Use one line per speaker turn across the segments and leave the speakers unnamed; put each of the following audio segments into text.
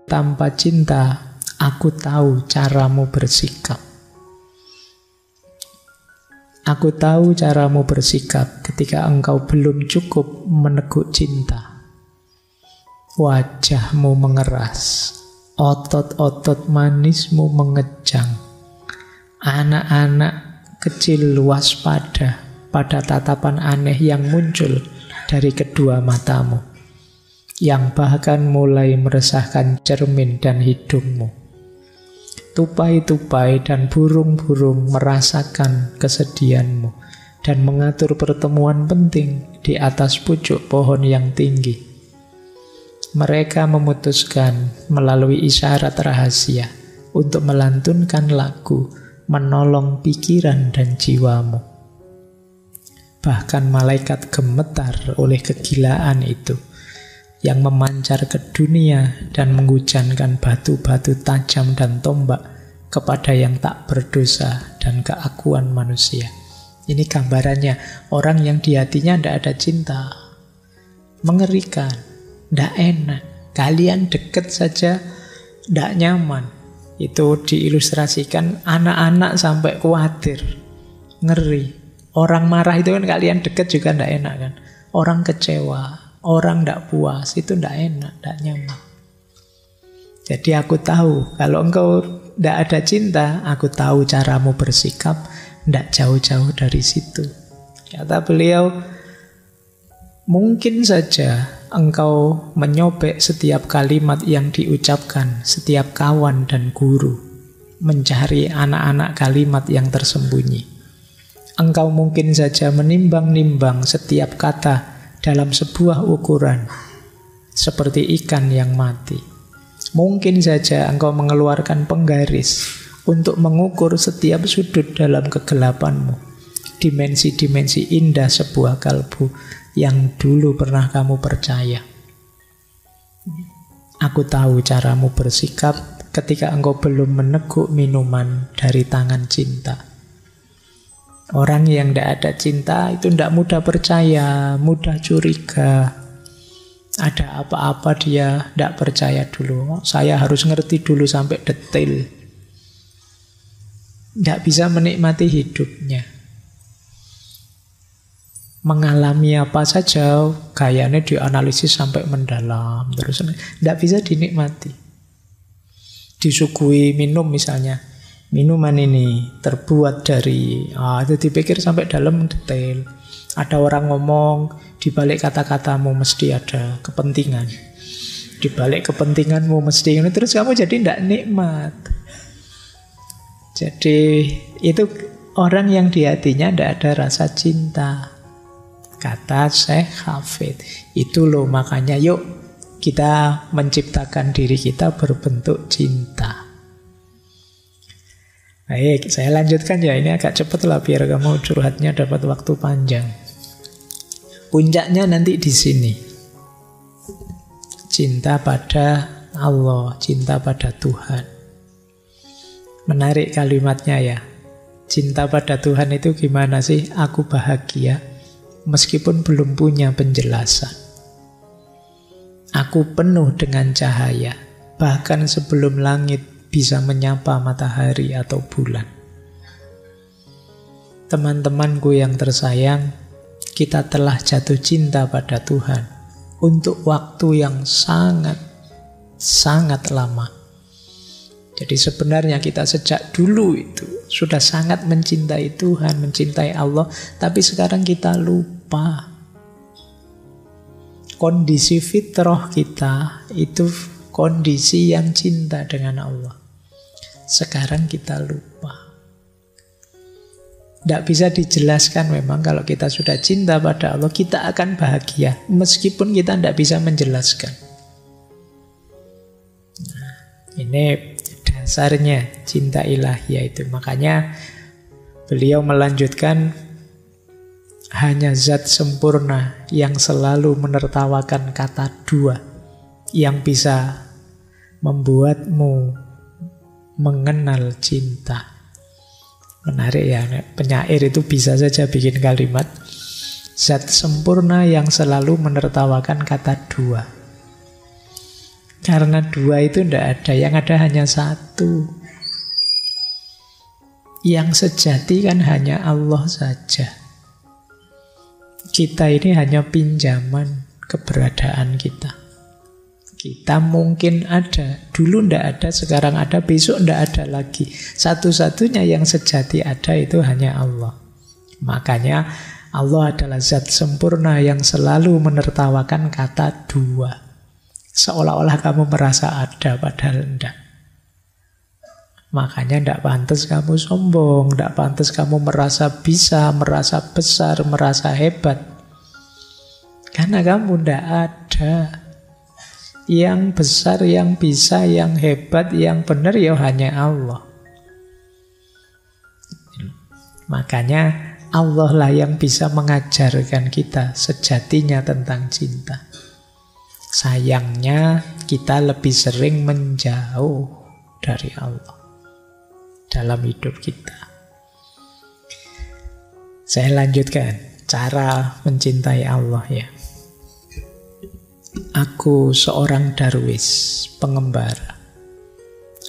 tanpa cinta, aku tahu caramu bersikap. Aku tahu caramu bersikap ketika engkau belum cukup meneguk cinta. Wajahmu mengeras, otot-otot manismu mengejang. Anak-anak kecil waspada pada tatapan aneh yang muncul dari kedua matamu, yang bahkan mulai meresahkan cermin dan hidungmu. Tupai-tupai dan burung-burung merasakan kesedihanmu dan mengatur pertemuan penting di atas pucuk pohon yang tinggi. Mereka memutuskan melalui isyarat rahasia untuk melantunkan lagu menolong pikiran dan jiwamu. Bahkan malaikat gemetar oleh kegilaan itu yang memancar ke dunia dan menghujankan batu-batu tajam dan tombak kepada yang tak berdosa dan keakuan manusia. Ini gambarannya orang yang di hatinya tidak ada cinta. Mengerikan, tidak enak. Kalian dekat saja tidak nyaman. Itu diilustrasikan anak-anak sampai khawatir, ngeri. Orang marah itu kan kalian dekat juga tidak enak kan. Orang kecewa, orang tidak puas, itu tidak enak, tidak nyaman. Jadi aku tahu, kalau engkau tidak ada cinta, aku tahu caramu bersikap, tidak jauh-jauh dari situ. Kata beliau, mungkin saja engkau menyobek setiap kalimat yang diucapkan setiap kawan dan guru, mencari anak-anak kalimat yang tersembunyi. Engkau mungkin saja menimbang-nimbang setiap kata dalam sebuah ukuran, seperti ikan yang mati. Mungkin saja engkau mengeluarkan penggaris untuk mengukur setiap sudut dalam kegelapanmu, dimensi-dimensi indah sebuah kalbu yang dulu pernah kamu percaya. Aku tahu caramu bersikap ketika engkau belum meneguk minuman dari tangan cinta. Orang yang tidak ada cinta itu tidak mudah percaya, mudah curiga. Ada apa-apa dia tidak percaya dulu. Saya harus ngerti dulu sampai detail. Tidak bisa menikmati hidupnya. Mengalami apa saja, gayanya dianalisis sampai mendalam. Terus tidak bisa dinikmati. Disuguhi minum misalnya. Minuman ini terbuat dari itu dipikir sampai dalam detail. Ada orang ngomong, di balik kata-katamu mesti ada kepentingan. Di balik kepentinganmu mesti ini, terus kamu jadi tidak nikmat. Jadi itu orang yang di hatinya tidak ada rasa cinta. Kata Syekh Hafid. Itu loh makanya yuk kita menciptakan diri kita berbentuk cinta. Baik, saya lanjutkan ya. Ini agak cepat lah biar kamu curhatnya dapat waktu panjang. Puncaknya nanti di sini. Cinta pada Allah, cinta pada Tuhan. Menarik kalimatnya ya. Cinta pada Tuhan itu gimana sih? Aku bahagia meskipun belum punya penjelasan. Aku penuh dengan cahaya, bahkan sebelum langit bisa menyapa matahari atau bulan. Teman-temanku yang tersayang, kita telah jatuh cinta pada Tuhan untuk waktu yang sangat lama. Jadi sebenarnya kita sejak dulu itu sudah sangat mencintai Tuhan, mencintai Allah, tapi sekarang kita lupa. Kondisi fitrah kita itu kondisi yang cinta dengan Allah. Sekarang kita lupa. Tidak bisa dijelaskan memang kalau kita sudah cinta pada Allah, kita akan bahagia. Meskipun kita tidak bisa menjelaskan. Nah, ini dasarnya cinta ilahiyah itu. Makanya beliau melanjutkan, hanya zat sempurna yang selalu menertawakan kata dua yang bisa membuatmu mengenal cinta. Menarik ya, penyair itu bisa saja bikin kalimat zat sempurna yang selalu menertawakan kata dua. Karena dua itu tidak ada, yang ada hanya satu. Yang sejati kan hanya Allah saja. Kita ini hanya pinjaman keberadaan kita. Kita mungkin ada, dulu tidak ada, sekarang ada, besok tidak ada lagi. Satu-satunya yang sejati ada itu hanya Allah. Makanya Allah adalah zat sempurna yang selalu menertawakan kata dua. Seolah-olah kamu merasa ada, padahal tidak. Makanya tidak pantas kamu sombong, tidak pantas kamu merasa bisa, merasa besar, merasa hebat. Karena kamu tidak ada. Yang besar, yang bisa, yang hebat, yang benar ya hanya Allah. Makanya Allah lah yang bisa mengajarkan kita sejatinya tentang cinta. Sayangnya kita lebih sering menjauh dari Allah dalam hidup kita. Saya lanjutkan cara mencintai Allah ya. Aku seorang darwis, pengembara.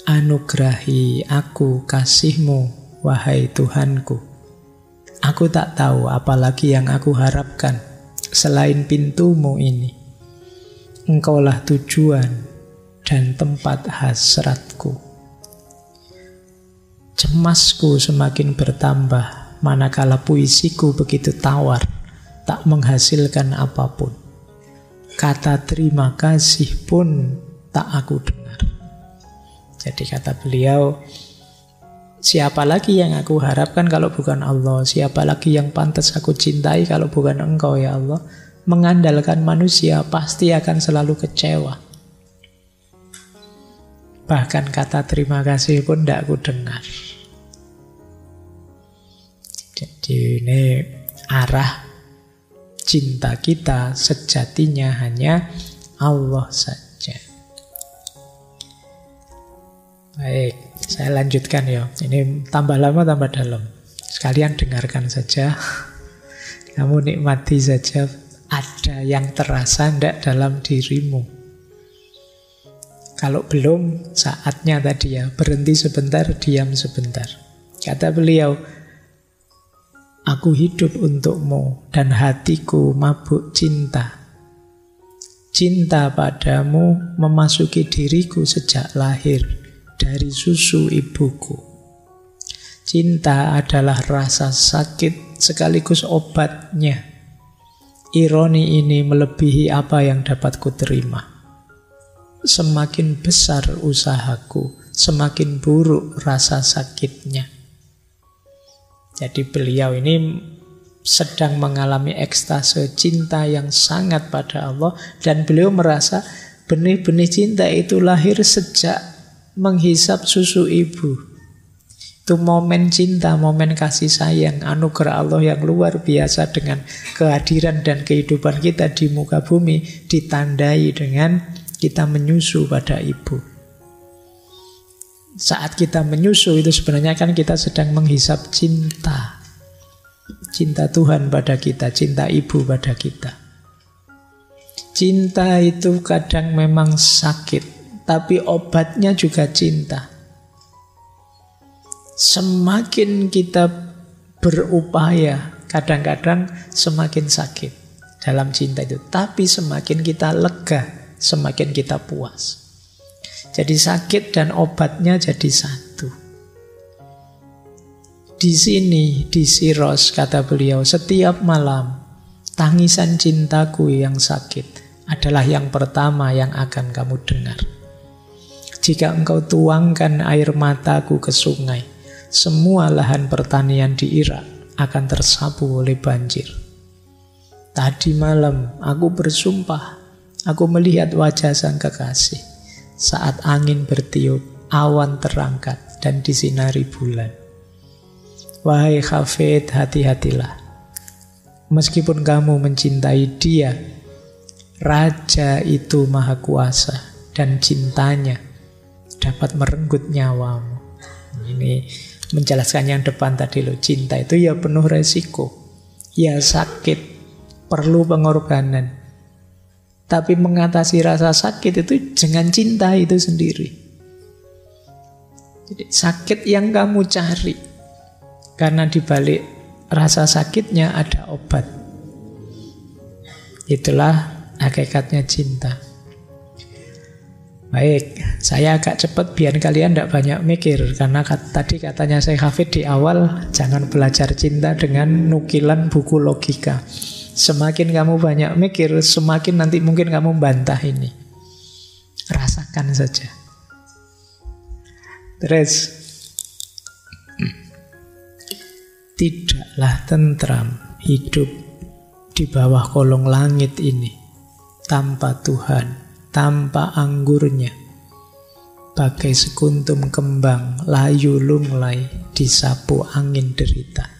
Anugerahi aku kasih-Mu, wahai Tuhanku. Aku tak tahu apalagi yang aku harapkan selain pintu-Mu ini. Engkaulah tujuan dan tempat hasratku. Cemasku semakin bertambah manakala puisiku begitu tawar, tak menghasilkan apapun. Kata terima kasih pun tak aku dengar. Jadi kata beliau, siapa lagi yang aku harapkan kalau bukan Allah? Siapa lagi yang pantas aku cintai kalau bukan Engkau ya Allah? Mengandalkan manusia pasti akan selalu kecewa. Bahkan kata terima kasih pun tidak aku dengar. Jadi ini arah cinta kita sejatinya hanya Allah saja. Baik, saya lanjutkan ya. Ini tambah lama tambah dalam. Sekalian dengarkan saja. Kamu nikmati saja. Ada yang terasa tidak dalam dirimu. Kalau belum, saatnya tadi ya. Berhenti sebentar, diam sebentar. Kata beliau, aku hidup untukmu dan hatiku mabuk cinta. Cinta padamu memasuki diriku sejak lahir dari susu ibuku. Cinta adalah rasa sakit sekaligus obatnya. Ironi ini melebihi apa yang dapat kuterima. Semakin besar usahaku, semakin buruk rasa sakitnya. Jadi beliau ini sedang mengalami ekstase cinta yang sangat pada Allah. Dan beliau merasa benih-benih cinta itu lahir sejak menghisap susu ibu. Itu momen cinta, momen kasih sayang, anugerah Allah yang luar biasa dengan kehadiran dan kehidupan kita di muka bumi. Ditandai dengan kita menyusu pada ibu. Saat kita menyusu itu sebenarnya kan kita sedang menghisap cinta. Cinta Tuhan pada kita, cinta ibu pada kita. Cinta itu kadang memang sakit, tapi obatnya juga cinta. Semakin kita berupaya, kadang-kadang semakin sakit dalam cinta itu. Tapi semakin kita lega, semakin kita puas. Jadi sakit dan obatnya jadi satu. Di sini, di Siros, kata beliau, setiap malam tangisan cintaku yang sakit adalah yang pertama yang akan kamu dengar. Jika engkau tuangkan air mataku ke sungai, semua lahan pertanian di Irak akan tersapu oleh banjir. Tadi malam aku bersumpah, aku melihat wajah sang kekasih. Saat angin bertiup, awan terangkat dan disinari bulan. Wahai Hafid, hati-hatilah. Meskipun kamu mencintai dia, Raja itu maha kuasa dan cintanya dapat merenggut nyawamu. Ini menjelaskan yang depan tadi loh. Cinta itu ya penuh resiko, ya sakit, perlu pengorbanan. Tapi mengatasi rasa sakit itu dengan cinta itu sendiri. Jadi sakit yang kamu cari, karena dibalik rasa sakitnya ada obat. Itulah hakikatnya cinta. Baik, saya agak cepat biar kalian tidak banyak mikir. Karena tadi katanya Syekh Hafid di awal, jangan belajar cinta dengan nukilan buku logika. Semakin kamu banyak mikir, semakin nanti mungkin kamu bantah ini. Rasakan saja. Terus, tidaklah tentram hidup di bawah kolong langit ini tanpa Tuhan, tanpa anggurnya. Bagai sekuntum kembang layu lunglai disapu angin derita.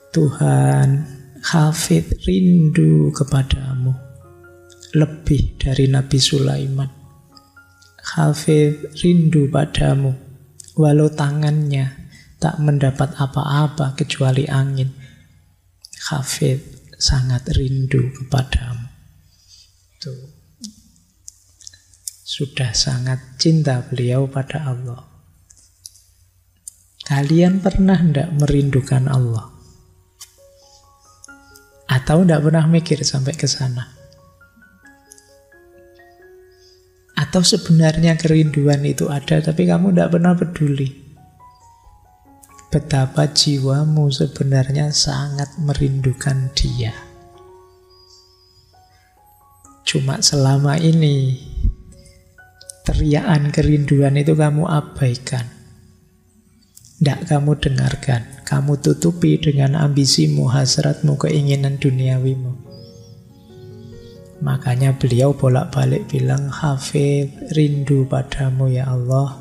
Tuhan, Hafid rindu kepadamu lebih dari Nabi Sulaiman. Hafid rindu padamu walau tangannya tak mendapat apa-apa kecuali angin. Hafid sangat rindu kepadamu. Tuh. Sudah sangat cinta beliau pada Allah. Kalian pernah tidak merindukan Allah? Atau tidak pernah mikir sampai ke sana? Atau sebenarnya kerinduan itu ada, tapi kamu tidak pernah peduli? Betapa jiwamu sebenarnya sangat merindukan Dia. Cuma selama ini teriakan kerinduan itu kamu abaikan. Tidak kamu dengarkan. Kamu tutupi dengan ambisimu, hasratmu, keinginan duniawimu. Makanya beliau bolak-balik bilang, Hafid rindu padamu ya Allah.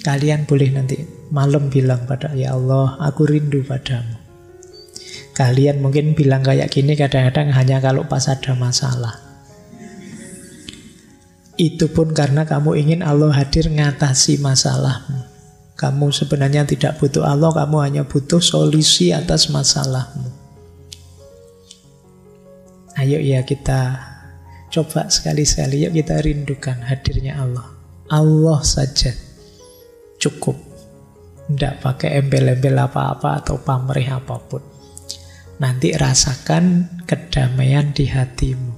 Kalian boleh nanti malam bilang pada ya Allah, aku rindu padamu. Kalian mungkin bilang kayak gini kadang-kadang hanya kalau pas ada masalah. Itu pun karena kamu ingin Allah hadir ngatasi masalahmu. Kamu sebenarnya tidak butuh Allah, kamu hanya butuh solusi atas masalahmu. Ayo ya kita coba sekali-sekali, yuk kita rindukan hadirnya Allah. Allah saja cukup. Tidak pakai embel-embel apa-apa atau pamrih apapun. Nanti rasakan kedamaian di hatimu.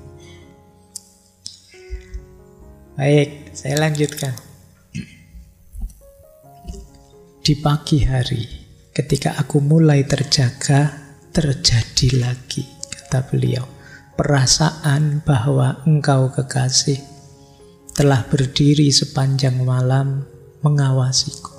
Baik, saya lanjutkan. Di pagi hari, ketika aku mulai terjaga, terjadi lagi, kata beliau, perasaan bahwa engkau kekasih telah berdiri sepanjang malam mengawasiku.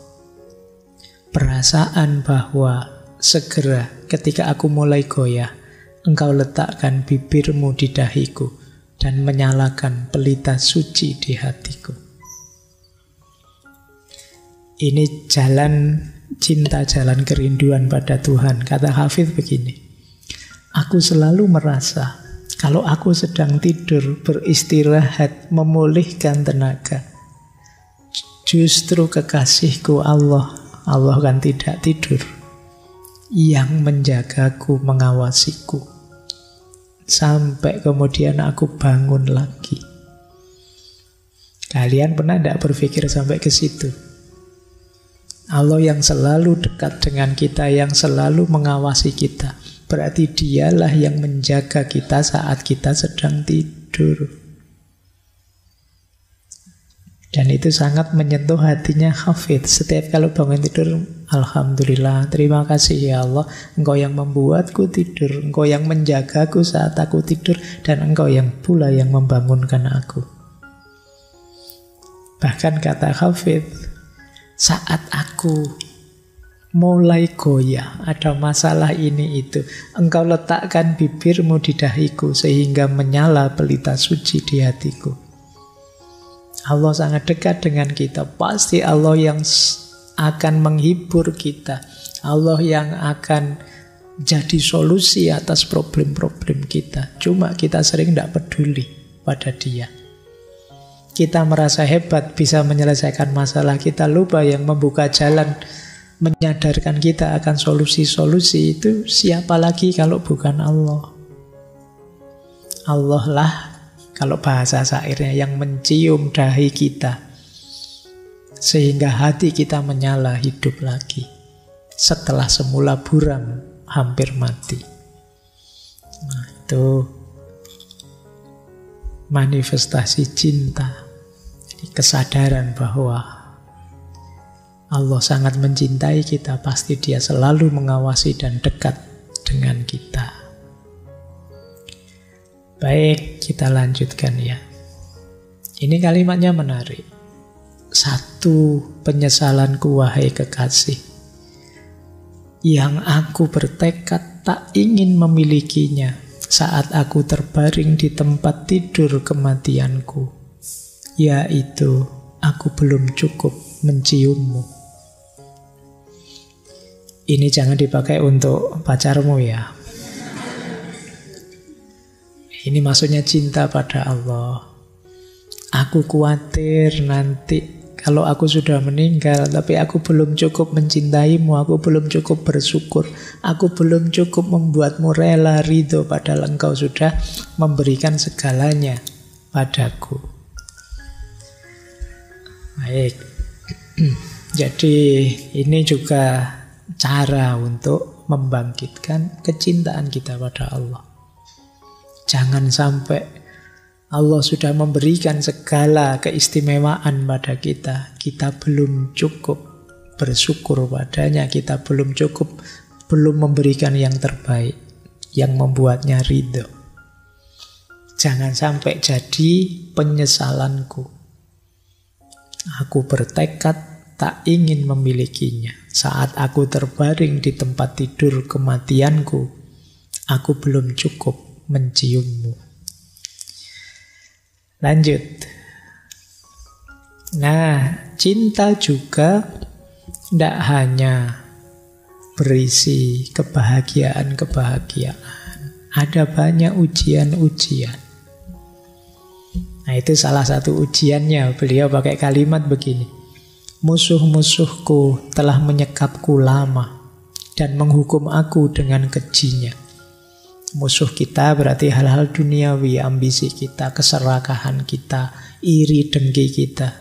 Perasaan bahwa segera ketika aku mulai goyah, engkau letakkan bibirmu di dahiku dan menyalakan pelita suci di hatiku. Ini jalan cinta, jalan kerinduan pada Tuhan. Kata Hafid begini, aku selalu merasa kalau aku sedang tidur, beristirahat, memulihkan tenaga, justru kekasihku Allah kan tidak tidur, yang menjagaku, mengawasiku, sampai kemudian aku bangun lagi. Kalian pernah tidak berpikir sampai ke situ? Allah yang selalu dekat dengan kita, yang selalu mengawasi kita, berarti Dialah yang menjaga kita saat kita sedang tidur. Dan itu sangat menyentuh hatinya Hafid. Setiap kalau bangun tidur, Alhamdulillah, terima kasih ya Allah, Engkau yang membuatku tidur, Engkau yang menjagaku saat aku tidur, dan Engkau yang pula yang membangunkan aku. Bahkan kata Hafid, saat aku mulai goyah, ada masalah ini itu, Engkau letakkan bibirmu di dahiku sehingga menyala pelita suci di hatiku. Allah sangat dekat dengan kita. Pasti Allah yang akan menghibur kita, Allah yang akan jadi solusi atas problem-problem kita. Cuma kita sering tidak peduli pada Dia. Kita merasa hebat bisa menyelesaikan masalah, kita lupa yang membuka jalan menyadarkan kita akan solusi-solusi itu siapa lagi kalau bukan Allah. Allah lah, kalau bahasa syairnya, yang mencium dahi kita, sehingga hati kita menyala hidup lagi setelah semula buram, hampir mati. Nah, itu manifestasi cinta. Jadi kesadaran bahwa Allah sangat mencintai kita, pasti Dia selalu mengawasi dan dekat dengan kita. Baik, kita lanjutkan ya. Ini kalimatnya menarik. Satu penyesalanku wahai kekasih, yang aku bertekad tak ingin memilikinya saat aku terbaring di tempat tidur kematianku, yaitu aku belum cukup menciummu. Ini jangan dipakai untuk pacarmu ya. Ini maksudnya cinta pada Allah. Aku khawatir nanti kalau aku sudah meninggal, tapi aku belum cukup mencintaimu, aku belum cukup bersyukur, aku belum cukup membuatmu rela, ridho, padahal engkau sudah memberikan segalanya padaku. Baik. Jadi ini juga cara untuk membangkitkan kecintaan kita pada Allah. Jangan sampai Allah sudah memberikan segala keistimewaan pada kita, kita belum cukup bersyukur padanya, kita belum cukup, belum memberikan yang terbaik, yang membuatnya ridho. Jangan sampai jadi penyesalanku. Aku bertekad tak ingin memilikinya. Saat aku terbaring di tempat tidur kematianku, aku belum cukup menciummu. Lanjut. Nah, cinta juga tidak hanya berisi kebahagiaan-kebahagiaan. Ada banyak ujian-ujian. Nah, itu salah satu ujiannya. Beliau pakai kalimat begini. Musuh-musuhku telah menyekapku lama dan menghukum aku dengan kejinya. Musuh kita berarti hal-hal duniawi, ambisi kita, keserakahan kita, iri dengki kita.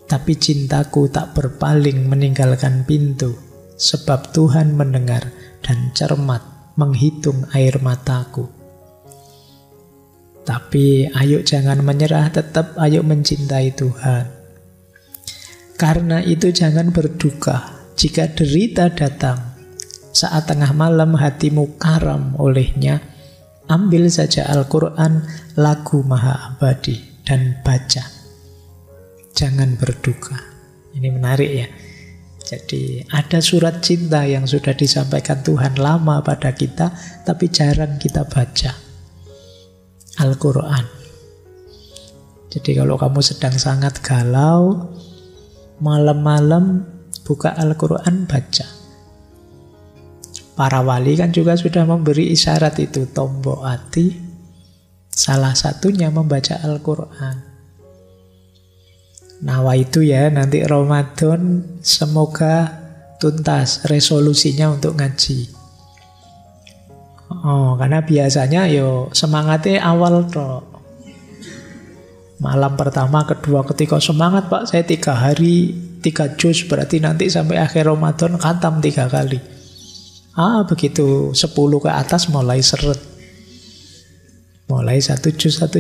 Tapi cintaku tak berpaling meninggalkan pintu, sebab Tuhan mendengar dan cermat menghitung air mataku. Tapi ayo jangan menyerah, tetap ayo mencintai Tuhan. Karena itu jangan berduka jika derita datang. Saat tengah malam hatimu karam olehnya, ambil saja Al-Quran, lagu maha abadi, dan baca. Jangan berduka. Ini menarik ya. Jadi ada surat cinta yang sudah disampaikan Tuhan lama pada kita, tapi jarang kita baca. Al-Quran. Jadi kalau kamu sedang sangat galau, malam-malam buka Al-Quran, baca. Para wali kan juga sudah memberi isyarat itu, tombok hati. Salah satunya membaca Al-Quran. Nawa itu ya, nanti Ramadan semoga tuntas resolusinya untuk ngaji. Oh, karena biasanya yo semangatnya awal toh. Malam pertama, kedua, ketiga semangat Pak, saya 3 hari 3 juz, berarti nanti sampai akhir Ramadan khatam 3 kali. Begitu 10 ke atas mulai seret. Mulai 1 juz. 1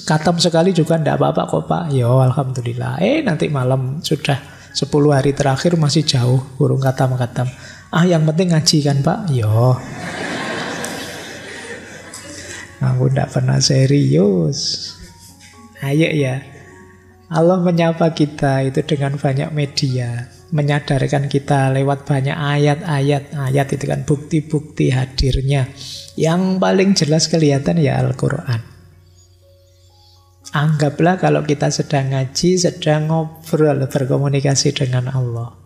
khatam sekali juga tidak apa-apa kok Pak. Ya alhamdulillah. Nanti malam sudah 10 hari terakhir masih jauh, burung khatam. Yang penting ngaji kan Pak. Yo. Aku tidak pernah serius. Ayo ya. Allah menyapa kita itu dengan banyak media, menyadarkan kita lewat banyak ayat-ayat. Ayat itu kan bukti-bukti hadirnya. Yang paling jelas kelihatan ya Al-Quran. Anggaplah kalau kita sedang ngaji, sedang ngobrol, berkomunikasi dengan Allah,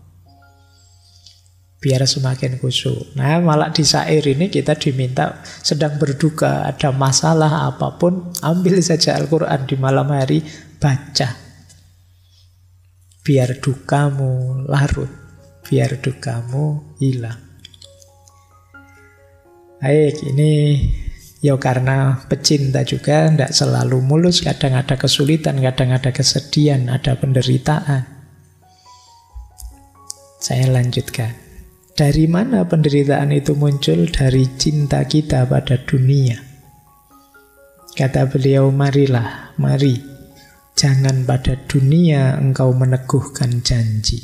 biar semakin khusyuk. Nah, malah di syair ini kita diminta sedang berduka, ada masalah apapun, ambil saja Al-Quran di malam hari, baca. Biar dukamu larut, biar dukamu hilang. Baik, ini ya karena pecinta juga tidak selalu mulus, kadang ada kesulitan, kadang ada kesedihan, ada penderitaan. Saya lanjutkan. Dari mana penderitaan itu muncul? Dari cinta kita pada dunia. Kata beliau, marilah, mari, jangan pada dunia engkau meneguhkan janji.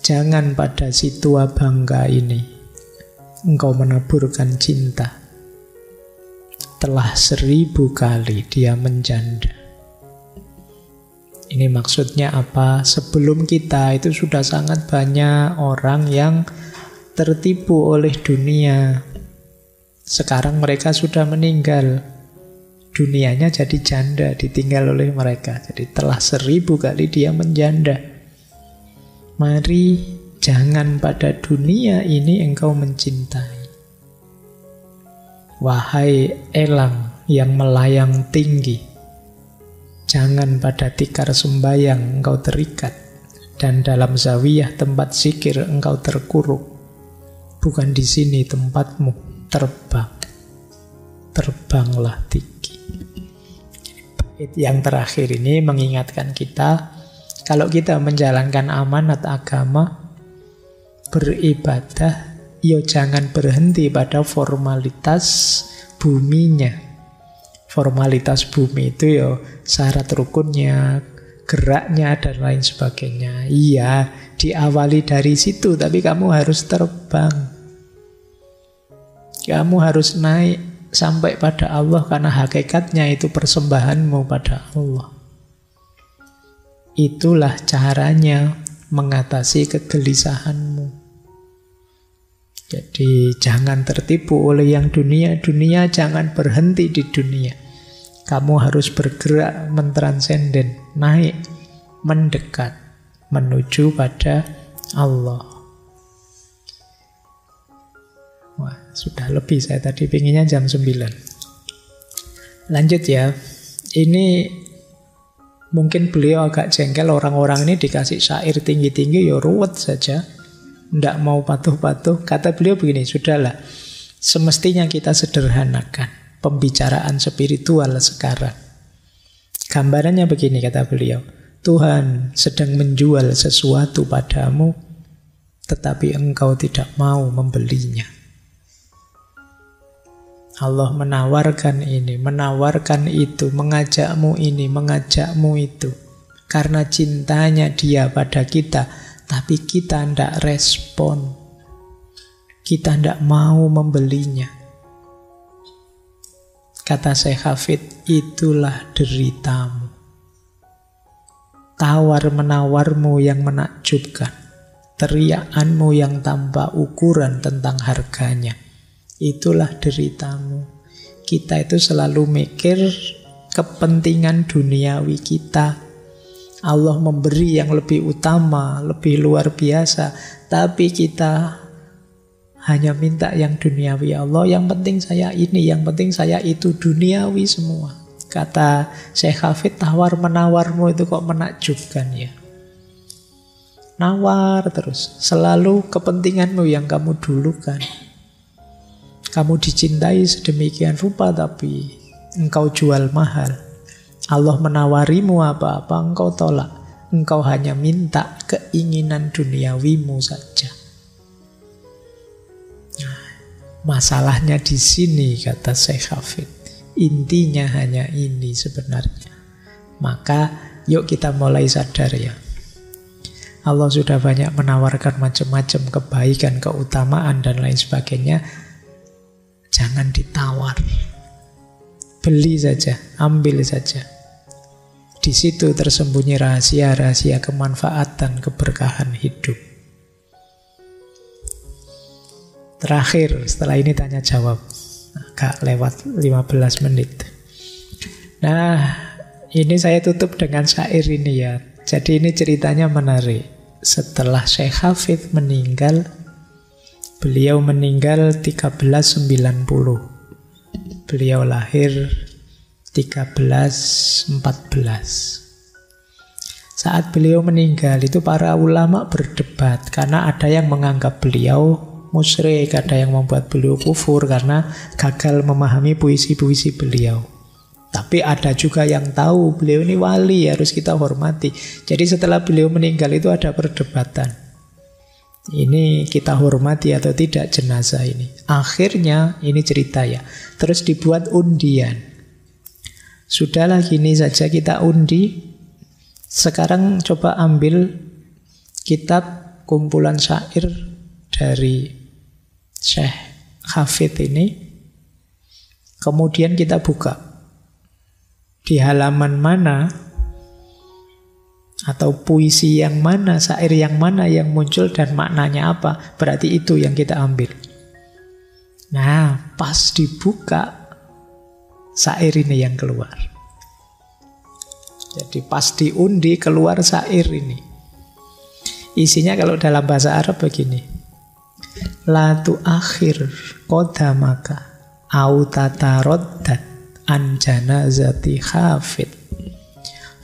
Jangan pada si tua bangka ini engkau menaburkan cinta. Telah 1000 kali dia menjanda. Ini maksudnya apa? Sebelum kita itu sudah sangat banyak orang yang tertipu oleh dunia. Sekarang mereka sudah meninggal. Dunianya jadi janda, ditinggal oleh mereka. Jadi telah 1000 kali dia menjanda. Mari, jangan pada dunia ini engkau mencintai. Wahai elang yang melayang tinggi, jangan pada tikar sembayang engkau terikat, dan dalam zawiyah tempat zikir engkau terkuruk. Bukan di sini tempatmu, terbang. Terbanglah tinggi. Bait yang terakhir ini mengingatkan kita, kalau kita menjalankan amanat agama, beribadah, yo jangan berhenti pada formalitas buminya. Formalitas bumi itu yo syarat rukunnya, geraknya, dan lain sebagainya. Iya, diawali dari situ, tapi kamu harus terbang. Kamu harus naik sampai pada Allah, karena hakikatnya itu persembahanmu pada Allah. Itulah caranya mengatasi kegelisahanmu. Jadi jangan tertipu oleh yang dunia, jangan berhenti di dunia. Kamu harus bergerak mentransenden, naik, mendekat, menuju pada Allah. Wah, sudah lebih, saya tadi pinginnya jam 9. Lanjut ya. Ini mungkin beliau agak jengkel, orang-orang ini dikasih syair tinggi-tinggi, ya ruwet saja. Tidak mau patuh-patuh. Kata beliau begini, sudahlah, semestinya kita sederhanakan pembicaraan spiritual sekarang. Gambarannya begini, kata beliau, Tuhan sedang menjual sesuatu padamu, tetapi engkau tidak mau membelinya. Allah menawarkan ini, menawarkan itu, mengajakmu ini, mengajakmu itu, karena cintanya dia pada kita. Tapi kita tidak respon. Kita tidak mau membelinya. Kata Syekh Hafid, itulah deritamu. Tawar-menawarmu yang menakjubkan. Teriakanmu yang tanpa ukuran tentang harganya. Itulah deritamu. Kita itu selalu mikir kepentingan duniawi kita. Allah memberi yang lebih utama, lebih luar biasa, tapi kita hanya minta yang duniawi. Allah, yang penting saya ini, yang penting saya itu, duniawi semua. Kata Syekh Hafid, tawar-menawarmu itu kok menakjubkan ya. Nawar terus, selalu kepentinganmu yang kamu dulukan. Kamu dicintai sedemikian rupa, tapi engkau jual mahal. Allah menawarimu apa-apa, engkau tolak. Engkau hanya minta keinginan duniawimu saja. Masalahnya di sini, kata Syekh Hafid. Intinya hanya ini sebenarnya. Maka yuk kita mulai sadar ya. Allah sudah banyak menawarkan macam-macam kebaikan, keutamaan, dan lain sebagainya. Jangan ditawar. Beli saja, ambil saja. Di situ tersembunyi rahasia-rahasia kemanfaatan, keberkahan hidup. Terakhir, setelah ini tanya jawab. Agak lewat 15 menit. Nah, ini saya tutup dengan syair ini ya. Jadi ini ceritanya menarik. Setelah Syekh Hafid meninggal, beliau meninggal 1390. Beliau lahir 1314. Saat beliau meninggal itu para ulama berdebat, karena ada yang menganggap beliau musyrik, ada yang membuat beliau kufur karena gagal memahami puisi-puisi beliau. Tapi ada juga yang tahu beliau ini wali, harus kita hormati. Jadi setelah beliau meninggal itu ada perdebatan. Ini kita hormati atau tidak jenazah ini. Akhirnya ini cerita ya. Terus dibuat undian. Sudahlah gini saja kita undi. Sekarang coba ambil kitab kumpulan syair dari Syekh Hafidh ini. Kemudian kita buka. Di halaman mana atau puisi yang mana, syair yang mana yang muncul dan maknanya apa, berarti itu yang kita ambil. Nah, pas dibuka, syair ini yang keluar. Jadi pas diundi keluar syair ini. Isinya kalau dalam bahasa Arab begini. La tu'akhir qadamaka au tataraddat an janazati Hafidh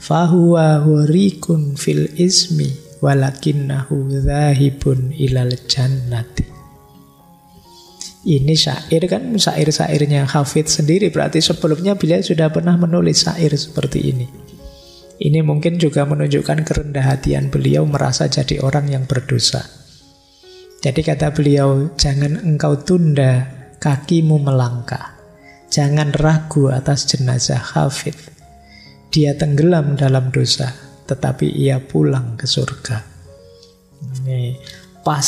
fahuwa hurikun fil ismi walakinnahu dhahibun ilal jannati. Ini syair kan, syair-syairnya Hafidh sendiri, berarti sebelumnya beliau sudah pernah menulis syair seperti ini. Ini mungkin juga menunjukkan kerendah hatian beliau merasa jadi orang yang berdosa. Jadi kata beliau, jangan engkau tunda kakimu melangkah. Jangan ragu atas jenazah Hafidh. Dia tenggelam dalam dosa, tetapi ia pulang ke surga. Ini pas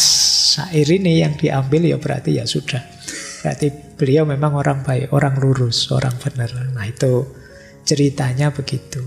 syair ini yang diambil ya berarti ya sudah. Berarti beliau memang orang baik, orang lurus, orang benar. Nah itu ceritanya begitu.